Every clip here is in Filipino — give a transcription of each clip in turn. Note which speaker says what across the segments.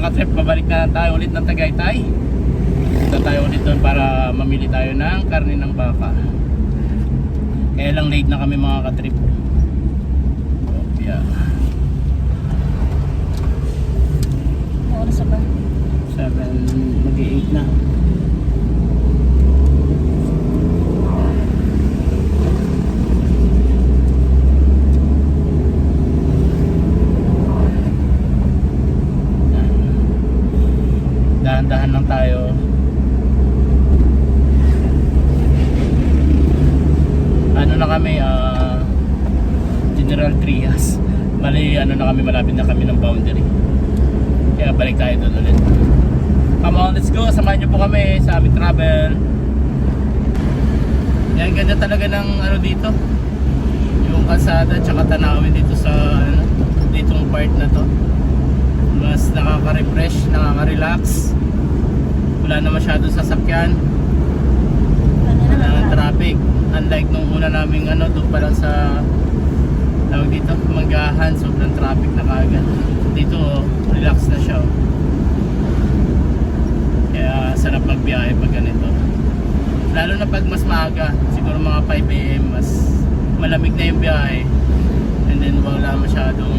Speaker 1: katrip, pabalik na tayo ulit ng Tagaytay. Punta tayo ulit doon para mamili tayo ng karne ng baka. Kaya lang late na kami mga katrip. Yeah.
Speaker 2: Oras ba?
Speaker 1: 7, mag-8 na. Dahan-dahan lang tayo. Ano na kami, General Trias. Mali, ano na kami, malapit na kami ng boundary. Kaya balik tayo doon ulit. Come on, let's go. Samahan niyo po kami sa aming travel. Yan, ganda talaga ng ano dito. Yung kalsada tsaka tanawin dito sa ano, ditong part na to. Mas nakaka-refresh, nakaka-relax. Wala na masyadong sasakyan. Wala na traffic. Unlike nung una naming ano, doon pa lang sa tawag dito, Manggahan, sobrang traffic na kaagad. Dito, relax na siya. Kaya sarap magbiyahe pag ganito. Lalo na pag mas maaga, siguro mga 5 AM, mas malamig na yung biyahe. And then wala masyadong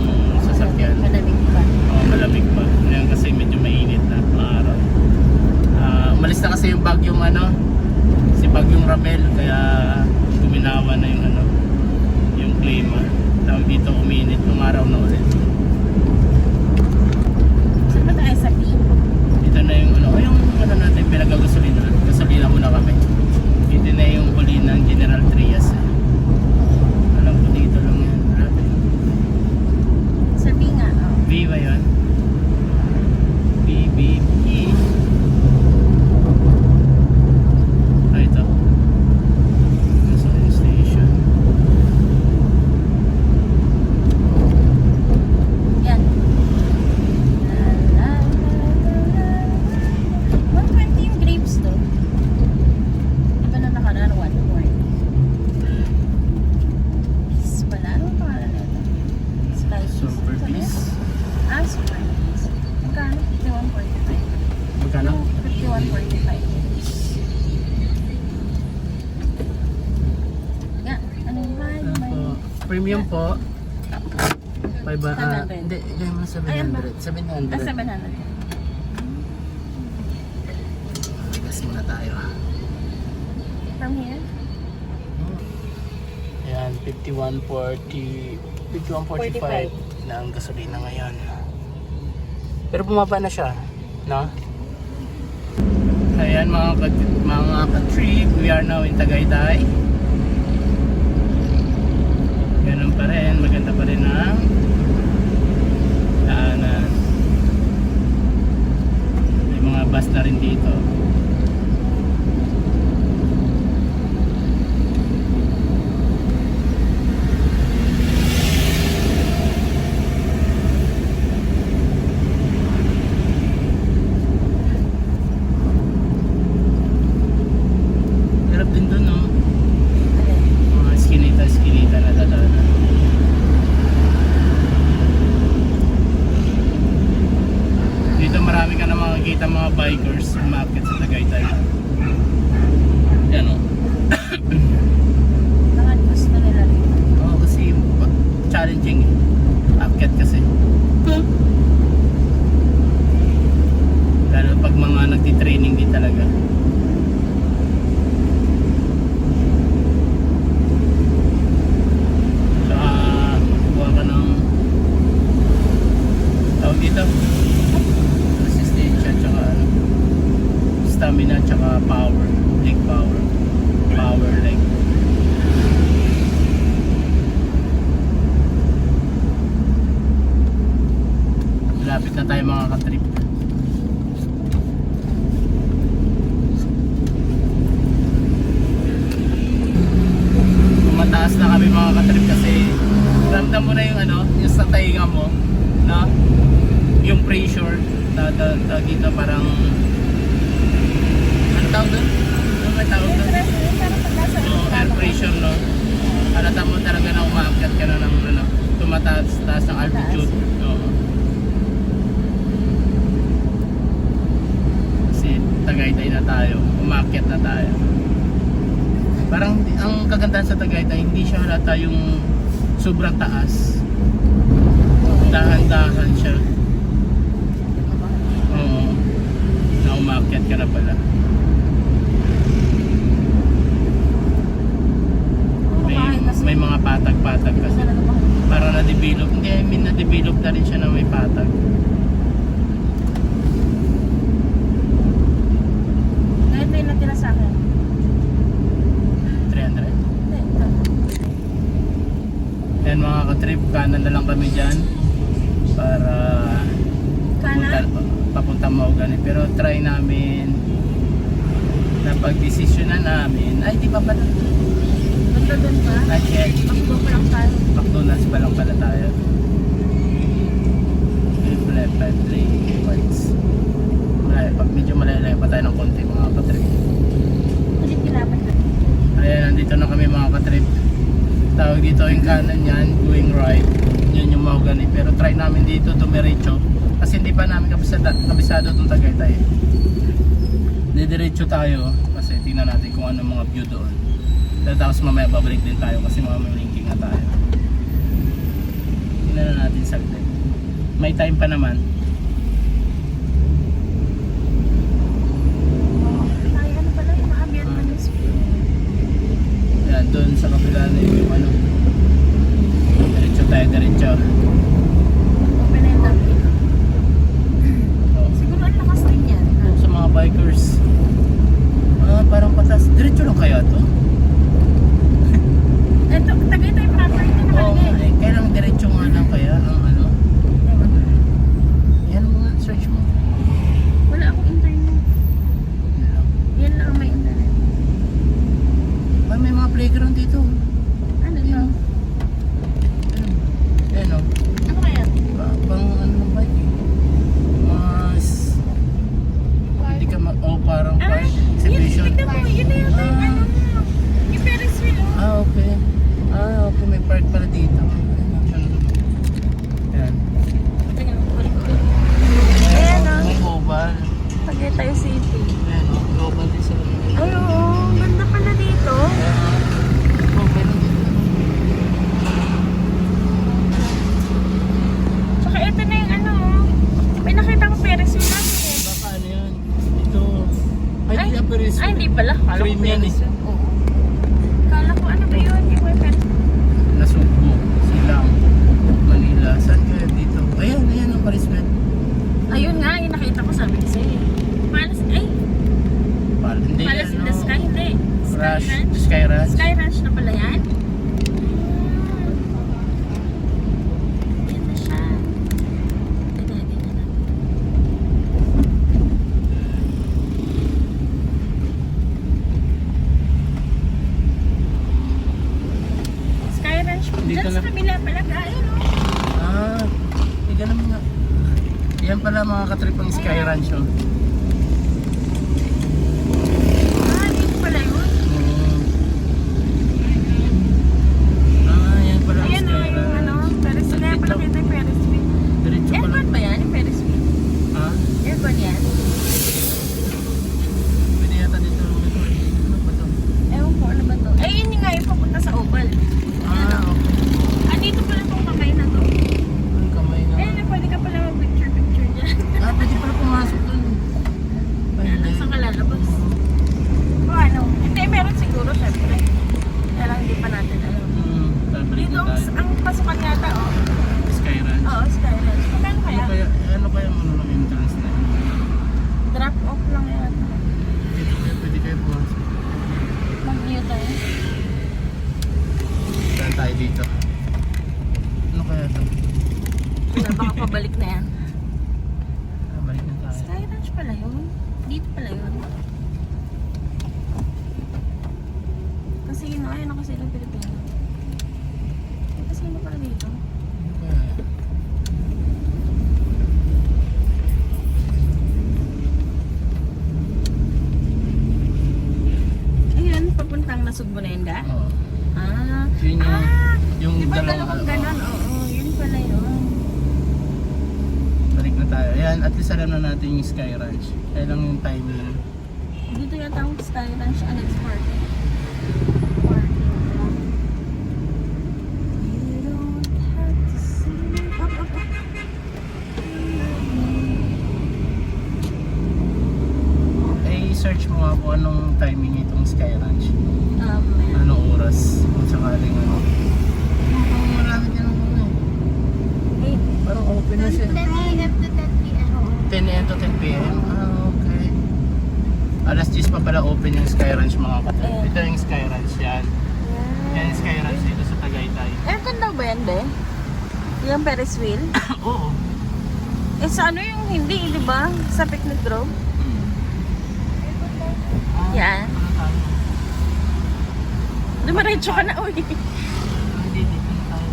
Speaker 1: sasakyan.
Speaker 2: Malamig pa.
Speaker 1: Oo, malamig pa. Ngayon kasi medyo mainit na araw. Umalis na kasi yung bagyong ano, si bagyong Ramel, kaya guminawa na yung ano, yung klima. Tawag dito uminit, umaraw na ulit.
Speaker 2: Saan ba tayo sa beach?
Speaker 1: Ito na yung ano, yung ano natin, pinagagasolina. Gasolina muna kami. Ito na yung huli ng General Trias. Alam ko dito lang yan.
Speaker 2: Sa beach nga, oh.
Speaker 1: B ba yun? B, B, E. Ah, ito. Gasoline station.
Speaker 2: Yan. La, la, la, la, la. 120 yung grapes to. Ito na nakaraan, 140. Peace pala. Anong pangalan na ito? Sky Peace.
Speaker 1: Super
Speaker 2: Ito na
Speaker 1: Peace.
Speaker 2: yun? Ah, Super Peace. Magkano? 51.45.
Speaker 1: Magkano?
Speaker 2: 51.45. Nga, anong mahal?
Speaker 1: Ano po? Premium po. 500.
Speaker 2: 700.
Speaker 1: Hindi, ganyan mo 700. 700.
Speaker 2: 700.
Speaker 1: Gas muna tayo.
Speaker 2: From here?
Speaker 1: Ayan, 51.40, 51.45 na ang gasolina ngayon. Pero bumaba na siya, no? Ayan mga ka-trip, we are now in Tagaytay. Ganun pa rin, maganda pa rin ang daanan. May mga bus na rin dito. Hirap din dun, no? Mga skinita na dadaanan. Dito marami ka na makikita mga bikers umakyat sa Tagaytay. Yan, o.
Speaker 2: Mga gusto nila rin.
Speaker 1: Oo, kasi challenging eh. Akyat kasi. Lalo pag mga nagtitraining din talaga. Saka kuha ka ng tawag dito, resistensya tsaka ano, stamina tsaka power, leg power, power leg. Malapit na tayo mga ka-trip. Mataas na kami mga ka-trip kasi ramdam mo na yung ano, yung sa tainga mo, no? Yung pressure dito parang ano tawag doon? Ano ba tawag doon? Air pressure, no? Halata mo talaga na umaakyat ka na ng ano, tumataas ng altitude. Oo. Tagaytay na tayo, umakyat na tayo. Parang ang kagandahan sa Tagaytay, hindi siya halata yung sobrang taas. Dahan-dahan siya. Oo. Na umakyat ka na pala. May mga patag-patag kasi. Para na-develop. Hindi, I mean na-develop na rin siya na may patag.
Speaker 2: Kahit may natira sa akin.
Speaker 1: 300.
Speaker 2: Hindi, ito.
Speaker 1: Yan mga ka-trip, kanan na lang kami dyan. Para
Speaker 2: Kanan?
Speaker 1: papunta Mahogany. Pero try namin na pag-desisyon na namin. Ay, di pa pala.
Speaker 2: Basta doon pa?
Speaker 1: Not yet.
Speaker 2: Pakbo pa lang tayo.
Speaker 1: McDonald's pa lang pala tayo. Left lane points. Medyo malayo pa tayo ng konti mga ka-trip.
Speaker 2: Hindi kilaban na.
Speaker 1: Ayan, nandito na kami mga ka-trip. Tawag dito yung kanan yan, going right. Yun yung Mahogany. Pero try namin dito dumiretso. Kasi hindi pa namin kabisado itong Tagaytay. Didiretso tayo kasi tingnan natin kung ano mga view doon. Tapos mamaya babalik din tayo kasi mamaya linking na tayo. Tingnan na natin saglit. May time pa naman.
Speaker 2: Ay, ano pala yung maabiyan pa ng speed.
Speaker 1: Yan, doon sa kapila na yung ano. Diretso tayo, diretso.
Speaker 2: Open na yung topic.
Speaker 1: Oh.
Speaker 2: Siguro ang lakas din yan.
Speaker 1: Oh, sa mga bikers. Parang patas. Diretso lang kaya to?
Speaker 2: Ito, Tagaytay proper ito
Speaker 1: Oo,
Speaker 2: nakalagay.
Speaker 1: kailang diretso nga lang kaya ang ano. Yan mga search mo.
Speaker 2: Wala akong internet.
Speaker 1: Yan lang.
Speaker 2: Yan lang ang may internet.
Speaker 1: Ay, may mga playground dito.
Speaker 2: Ano to?
Speaker 1: Ayan o.
Speaker 2: Ano kaya?
Speaker 1: Pang ano ng bike eh. Mas... Hindi ka parang
Speaker 2: Ah,
Speaker 1: park
Speaker 2: yun,
Speaker 1: exhibition.
Speaker 2: tignan mo, yun na yata yung ano mo. Yung Ferris wheel, oh.
Speaker 1: Okay. Okay. May park pala dito. Ayan.
Speaker 2: Tingnan mo, balik ko. Ayan, oh.
Speaker 1: May oval.
Speaker 2: Tagaytay City.
Speaker 1: Ayan o. Oval din sila.
Speaker 2: Ay, oo. Ganda pala dito.
Speaker 1: Okay lang dito.
Speaker 2: Tsaka ito na yung ano, oh. May nakita ko Ferris wheel namin eh.
Speaker 1: Baka ano yan? Ito. Ay,
Speaker 2: Ay,
Speaker 1: hindi na Paris.
Speaker 2: Ay, hindi pala. Kala ko
Speaker 1: Cream yan
Speaker 2: Ferris
Speaker 1: eh.
Speaker 2: wheel. Oo. Kala ko ano ba yun? Yung may Ferris wheel.
Speaker 1: Nasugbo. Silang. Manila. Saan kaya dito? Ayan. Ayan ang Paris Med.
Speaker 2: Ayun nga, yung nakita ko sabi ko sa'yo. Palace, ay,
Speaker 1: Hindi
Speaker 2: Palace in
Speaker 1: yan,
Speaker 2: the
Speaker 1: no?
Speaker 2: Sky, hindi. Sky
Speaker 1: Rush.
Speaker 2: Ranch.
Speaker 1: Sky Ranch.
Speaker 2: Sky Ranch na pala yan. Yan na siya. Tignan natin. Sky Ranch.
Speaker 1: Dito
Speaker 2: Diyan
Speaker 1: na.
Speaker 2: sa kabila pala. Ayun o.
Speaker 1: Hindi naman nga. Yan pala mga katrip ang Sky Ranch. Oh.
Speaker 2: Dito pala yun.
Speaker 1: Yan pala ang
Speaker 2: Ayan o,
Speaker 1: Sky
Speaker 2: yung
Speaker 1: Ranch.
Speaker 2: ano. Ferris wheel. Kaya pala kita yung Ferris wheel.
Speaker 1: Diretso pala.
Speaker 2: Aircon ba yan? Yung Ferris wheel?
Speaker 1: Ha?
Speaker 2: Aircon yan?
Speaker 1: Pwede yata dito. Ano ba to?
Speaker 2: Ewan ko, ano ba to? Ay, yun yung nga yung papunta sa Oval.
Speaker 1: Okay.
Speaker 2: Dito pala itong kamay na to.
Speaker 1: Ang kamay na.
Speaker 2: Ayun na, pwede ka pala mag-picture-picture dyan.
Speaker 1: Pwede pala pumasok dun. Ay, hindi.
Speaker 2: Saan ka lalabas? O ano? Hindi, meron siguro, syempre. Kaya lang hindi pa natin alam.
Speaker 1: Babalik
Speaker 2: Dito,
Speaker 1: na tayo.
Speaker 2: ang pasukan yata, oh.
Speaker 1: Sky Ranch.
Speaker 2: Oo, Sky Ranch. Magkano kaya?
Speaker 1: Ano kaya ang ano ng entrance na yun?
Speaker 2: Drop off lang yata.
Speaker 1: Pwede kayo pumasok.
Speaker 2: Mag-view tayo.
Speaker 1: Saan tayo dito? Ano kaya ito?
Speaker 2: Wala, baka pabalik na yan.
Speaker 1: Balik na tayo.
Speaker 2: Sky Ranch pala yun. Dito pala yun. Kasi yun, ayun ako sa ilang Pilipino. Kasi yun pala dito.
Speaker 1: Ano kaya?
Speaker 2: Ayun, papuntang Nasugbo na yun, ga?
Speaker 1: Oo.
Speaker 2: Ah,
Speaker 1: Yun yung
Speaker 2: di ba
Speaker 1: dalawang
Speaker 2: dalawang ganon? Oo, yun pala yun.
Speaker 1: Balik na tayo. Ayan, at least alam na natin yung Sky Ranch. Kaya lang yung timing.
Speaker 2: Dito yata ang Sky Ranch Alex Parking. Parking lang. You don't have to see. Up.
Speaker 1: search mo nga po anong timing itong Sky Ranch.
Speaker 2: Ayan.
Speaker 1: Anong oras? Kung sakaling ano. Mukhang marami din ang ano.
Speaker 2: Eh,
Speaker 1: Parang open na siya.
Speaker 3: 10 a.m. to 10 p.m.
Speaker 1: 10 a.m. to 10 p.m. Okay. Alas 10 pa pala open yung Sky Ranch mga kapatid.
Speaker 2: Ayan.
Speaker 1: Ito yung Sky Ranch yan. Yan yung Sky Ranch dito sa Tagaytay.
Speaker 2: aircon daw ba yan, be? Yung Ferris wheel?
Speaker 1: Oo.
Speaker 2: Eh, sa ano yung hindi, di ba? Sa Picnic Grove? Yan. Dumiretso ka na, uy.
Speaker 1: Hindi, dito na tayo.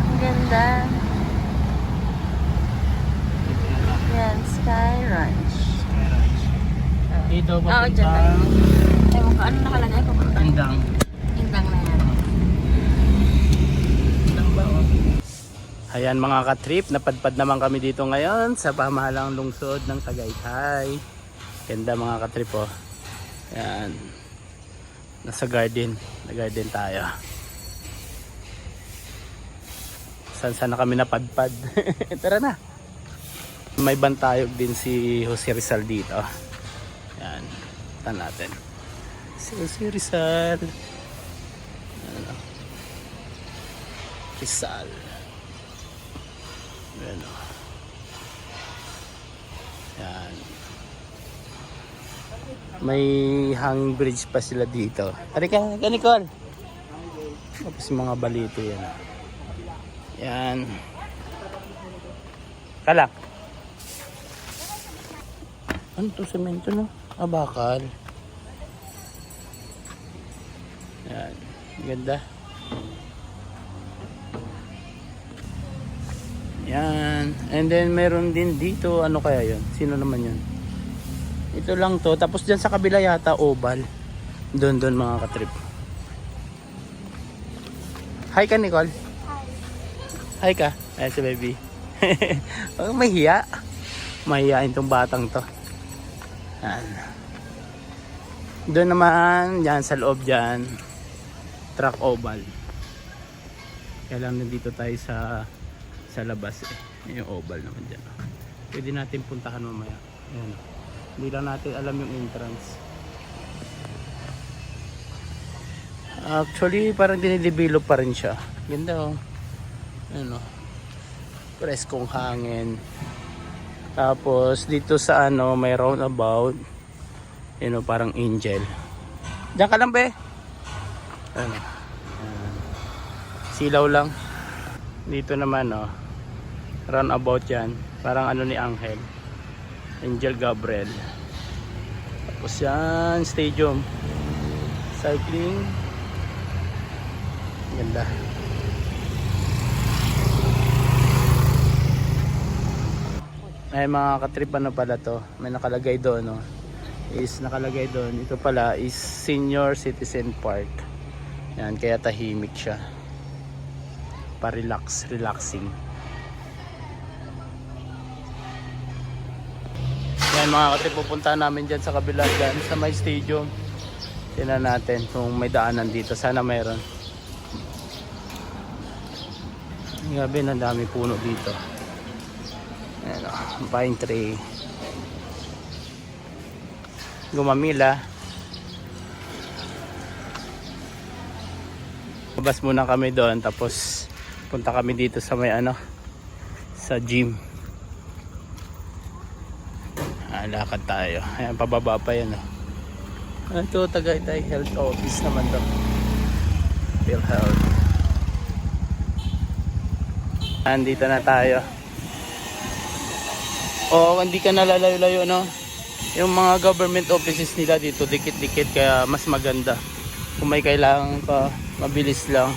Speaker 2: Ang ganda.
Speaker 1: Dito na tayo.
Speaker 2: Yan, Sky Ranch.
Speaker 1: Sky Ranch. Dito
Speaker 2: Oo,
Speaker 1: papunta
Speaker 2: dyan tayo. Ewan ko, ano nakalagay ko?
Speaker 1: Indang.
Speaker 2: Indang na yan.
Speaker 1: Indang ba oh? Ayan mga ka-trip, napadpad naman kami dito ngayon sa pamahalang lungsod ng Tagaytay. Ganda mga ka-trip oh. Ayan. Nasa garden. Nag-garden tayo. Saan na kami napadpad. Tara na. May bantayog din si Jose Rizal dito. Ayan. Taan natin. Si Jose Rizal. Ano? Rizal. Ano? Yan. May hanging bridge pa sila dito. Halika, Nicole. Tapos yung mga balito yan. Yan. Kalak. Ano to, semento no? Bakal. Yan. Ganda. Yan. And then meron din dito, ano kaya yun? Sino naman yun? Ito lang to. Tapos dyan sa kabila yata, oval. Doon mga katrip. Hi ka, Nicole. Hi ka. Ayan si baby. Oh, mahiya. Mahiyain tong batang to. Yan. Doon naman, yan sa loob dyan. Track oval. Kaya lang nandito tayo sa labas eh. Yung oval naman dyan. Pwede natin puntahan mamaya. Ayan. Hindi lang natin alam yung entrance. Actually parang dinidevelop pa rin siya. Ganda oh. Ano. Preskong hangin. Tapos dito sa ano may roundabout. Yun oh, parang angel. Diyan ka lang be. Ano. Ayan. Silaw lang. Dito naman oh. Roundabout yan. Parang ano ni Angel Gabriel. Tapos yan stadium. Cycling. Ganda. Ay mga katrip ano pala to. May nakalagay doon no. Nakalagay doon. Ito pala is Senior Citizen Park. Yan kaya tahimik siya. Relaxing. Yan mga katrip, pupunta namin dyan sa kabila dyan sa may stadium. Tingnan natin kung may daanan dito. Sana mayroon. Grabe, ang dami puno dito. Ayan o, pine tree. Gumamila. Labas muna kami doon tapos punta kami dito sa may ano sa gym. Lakad tayo. Ayan, pababa pa yan. Ito, Tagaytay Health Office naman to. PhilHealth. Andito na tayo. Oo, hindi ka nalalayo-layo, no? Yung mga government offices nila dito, dikit-dikit, kaya mas maganda. Kung may kailangan pa, mabilis lang.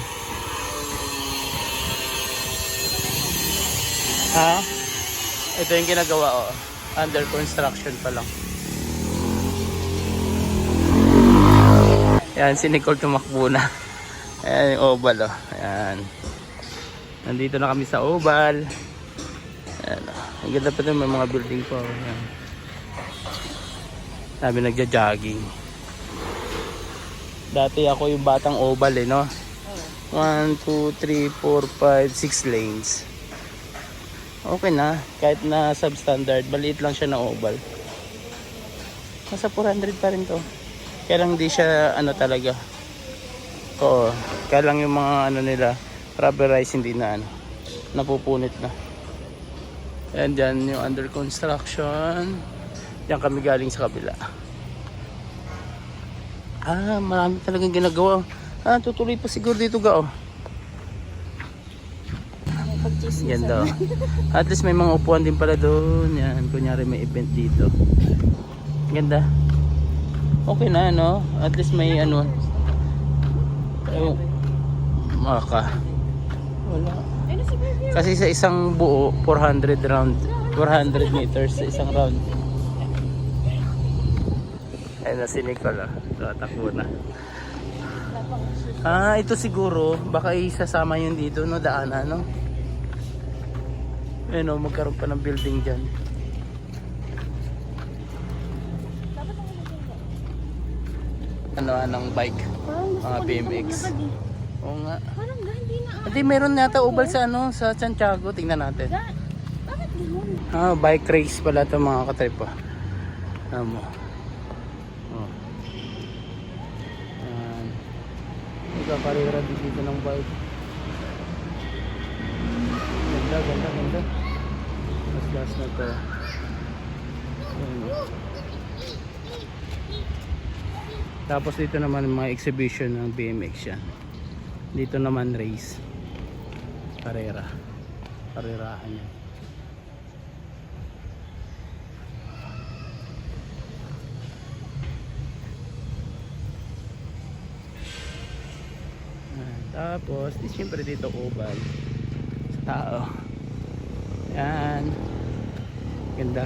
Speaker 1: Ha? Ito yung ginagawa, oh. Under construction pa lang. Ayan, si Nicole tumakbo na. Ayan yung oval oh. Ayan. Nandito na kami sa oval. Ayan oh. Ang ganda pa din, may mga building pa. Yan. Sabi nagja-jogging. Dati ako yung batang oval eh, no? 1, 2, 3, 4, 5, 6 lanes. Okay na, kahit na substandard, maliit lang siya na oval. Nasa 400 pa rin to. Kaya lang di siya ano talaga. Oo, kaya lang yung mga ano nila, rubberized hindi na ano, napupunit na. Ayan dyan yung under construction. Diyan kami galing sa kabila. Marami talagang ginagawa. Tutuloy pa siguro dito ga oh. Ganda. At least may mga upuan din pala doon. Yan, kunyari may event dito. Ganda. Okay na, no? At least may ano. Oh, maka. Wala. Kasi sa isang buo, 400 round. 400 meters sa isang round. Ayun na si Nicola. Tatakbo na. Ito siguro. Baka isasama yun dito, no? Daanan, no? Ayun o, magkaroon pa ng building dyan. Ng bike. Mga BMX. Oo nga.
Speaker 2: Parang hindi na.
Speaker 1: Hindi, meron nata ubal sa ano, sa Santiago. Tingnan natin.
Speaker 2: Bakit ganun?
Speaker 1: Bike race pala ito mga katrip pa. Mo. Yan. Nagkakarira dito ng bike. Ganda. Last na to. Ayan. Tapos dito naman mga exhibition ng BMX yan. Dito naman race. Karerahan yan. Tapos siyempre dito oval. Sa tao. Yan. Ganda.